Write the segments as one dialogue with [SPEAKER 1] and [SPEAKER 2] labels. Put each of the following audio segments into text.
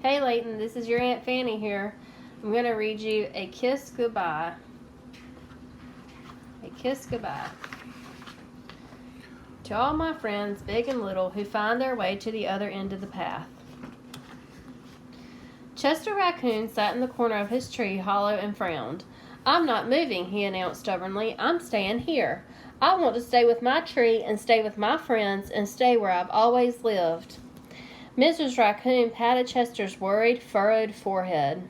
[SPEAKER 1] Hey Layton, this is your Aunt Fanny here. I'm going to read you A Kiss Goodbye. A Kiss Goodbye. To all my friends, big and little, who find their way to the other end of the path. Chester Raccoon sat in the corner of his tree, hollow, and frowned. I'm not moving, he announced stubbornly. I'm staying here. I want to stay with my tree and stay with my friends and stay where I've always lived. Mrs. Raccoon patted Chester's worried, furrowed forehead.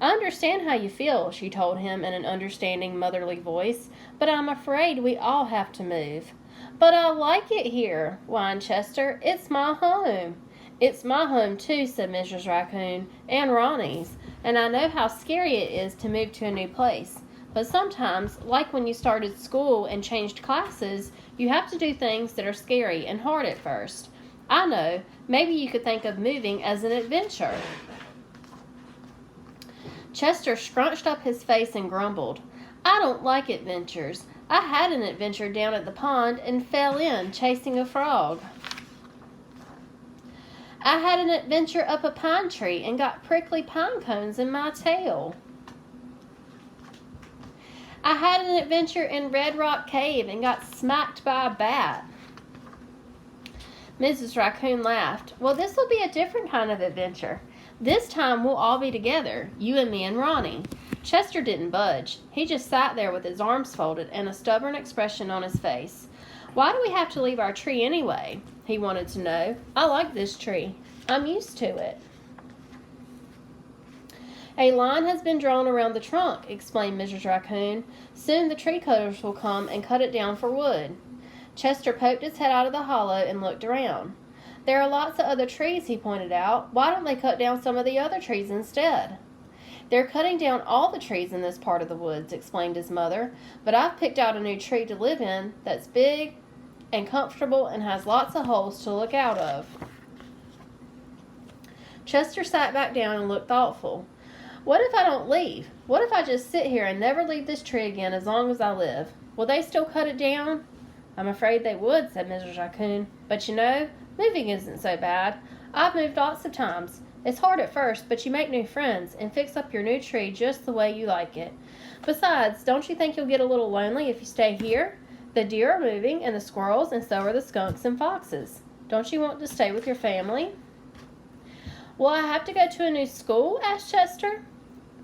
[SPEAKER 1] I understand how you feel, she told him in an understanding, motherly voice, but I'm afraid we all have to move. But I like it here, whined Chester. It's my home. It's my home too, said Mrs. Raccoon, and Ronnie's, and I know how scary it is to move to a new place. But sometimes, like when you started school and changed classes, you have to do things that are scary and hard at first. I know, maybe you could think of moving as an adventure. Chester scrunched up his face and grumbled. I don't like adventures. I had an adventure down at the pond and fell in chasing a frog. I had an adventure up a pine tree and got prickly pine cones in my tail. I had an adventure in Red Rock Cave and got smacked by a bat. Mrs. Raccoon laughed. Well, this will be a different kind of adventure. This time we'll all be together, you and me and Ronnie. Chester didn't budge. He just sat there with his arms folded and a stubborn expression on his face. Why do we have to leave our tree anyway? He wanted to know. I like this tree. I'm used to it. A line has been drawn around the trunk, explained Mrs. Raccoon. Soon the tree cutters will come and cut it down for wood. Chester poked his head out of the hollow and looked around. There are lots of other trees, he pointed out. Why don't they cut down some of the other trees instead? They're cutting down all the trees in this part of the woods, explained his mother, but I've picked out a new tree to live in that's big and comfortable and has lots of holes to look out of. Chester sat back down and looked thoughtful. What if I don't leave? What if I just sit here and never leave this tree again as long as I live? Will they still cut it down? I'm afraid they would, said Mrs. Raccoon. But you know, moving isn't so bad. I've moved lots of times. It's hard at first, but you make new friends and fix up your new tree just the way you like it. Besides, don't you think you'll get a little lonely if you stay here? The deer are moving and the squirrels, and so are the skunks and foxes. Don't you want to stay with your family? Will I have to go to a new school? Asked Chester.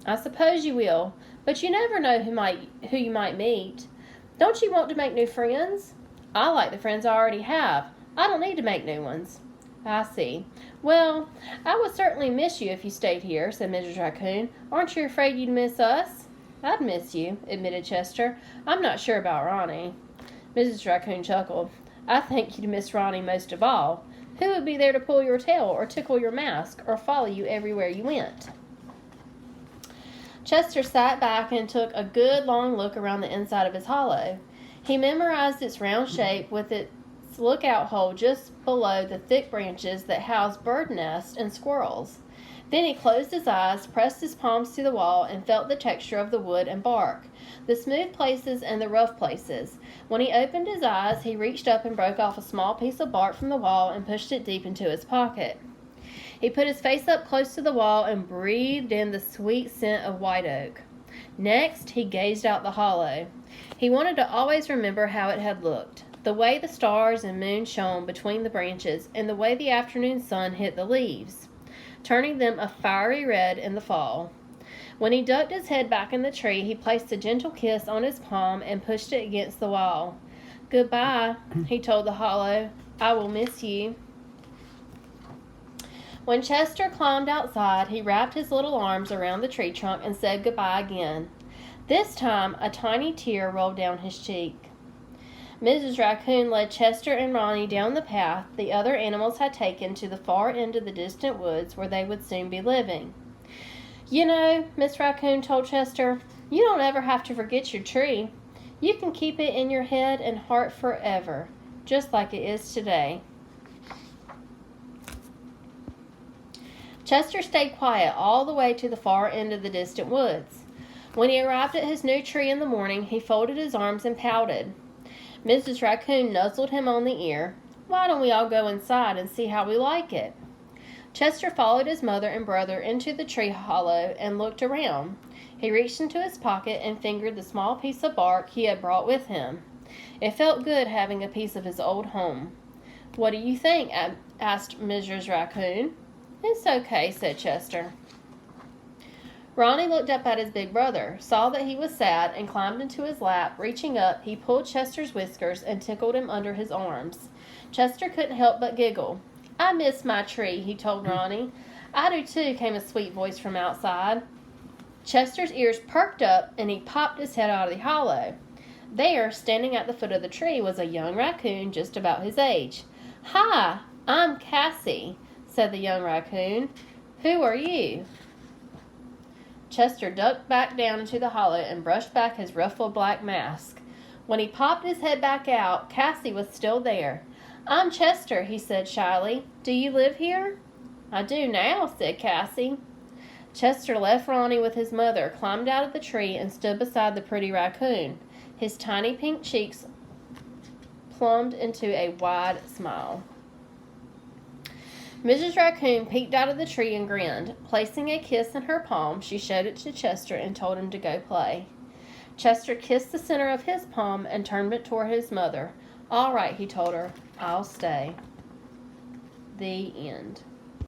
[SPEAKER 1] I suppose you will, but you never know who you might meet. Don't you want to make new friends? I like the friends I already have. I don't need to make new ones. I see. Well, I would certainly miss you if you stayed here, said Mrs. Raccoon. Aren't you afraid you'd miss us? I'd miss you, admitted Chester. I'm not sure about Ronnie. Mrs. Raccoon chuckled. I think you'd miss Ronnie most of all. Who would be there to pull your tail or tickle your mask or follow you everywhere you went? Chester sat back and took a good long look around the inside of his hollow. He memorized its round shape with its lookout hole just below the thick branches that house bird nests and squirrels. Then he closed his eyes, pressed his palms to the wall, and felt the texture of the wood and bark, the smooth places and the rough places. When he opened his eyes, he reached up and broke off a small piece of bark from the wall and pushed it deep into his pocket. He put his face up close to the wall and breathed in the sweet scent of white oak. Next, he gazed out the hollow. He wanted to always remember how it had looked, the way the stars and moon shone between the branches, and the way the afternoon sun hit the leaves, turning them a fiery red in the fall. When he ducked his head back in the tree, he placed a gentle kiss on his palm and pushed it against the wall. Goodbye, he told the hollow. I will miss you. When Chester climbed outside, he wrapped his little arms around the tree trunk and said goodbye again. This time, a tiny tear rolled down his cheek. Mrs. Raccoon led Chester and Ronnie down the path the other animals had taken to the far end of the distant woods where they would soon be living. You know, Miss Raccoon told Chester, you don't ever have to forget your tree. You can keep it in your head and heart forever, just like it is today. Chester stayed quiet all the way to the far end of the distant woods. When he arrived at his new tree in the morning, he folded his arms and pouted. Mrs. Raccoon nuzzled him on the ear. Why don't we all go inside and see how we like it? Chester followed his mother and brother into the tree hollow and looked around. He reached into his pocket and fingered the small piece of bark he had brought with him. It felt good having a piece of his old home. "What do you think?" asked Mrs. Raccoon. "It's okay," said Chester. Ronnie looked up at his big brother, saw that he was sad, and climbed into his lap. Reaching up, he pulled Chester's whiskers and tickled him under his arms. Chester couldn't help but giggle. "I miss my tree," he told Ronnie. "I do too," came a sweet voice from outside. Chester's ears perked up, and he popped his head out of the hollow. There, standing at the foot of the tree, was a young raccoon just about his age. "Hi, I'm Cassie," said the young raccoon. "Who are you?" Chester ducked back down into the hollow and brushed back his ruffled black mask. When he popped his head back out, Cassie was still there. "I'm Chester," he said shyly. "Do you live here?" "I do now," said Cassie. Chester left Ronnie with his mother, climbed out of the tree, and stood beside the pretty raccoon. His tiny pink cheeks plumbed into a wide smile. Mrs. Raccoon peeked out of the tree and grinned. Placing a kiss in her palm, she showed it to Chester and told him to go play. Chester kissed the center of his palm and turned it toward his mother. "All right," he told her. "I'll stay." The end.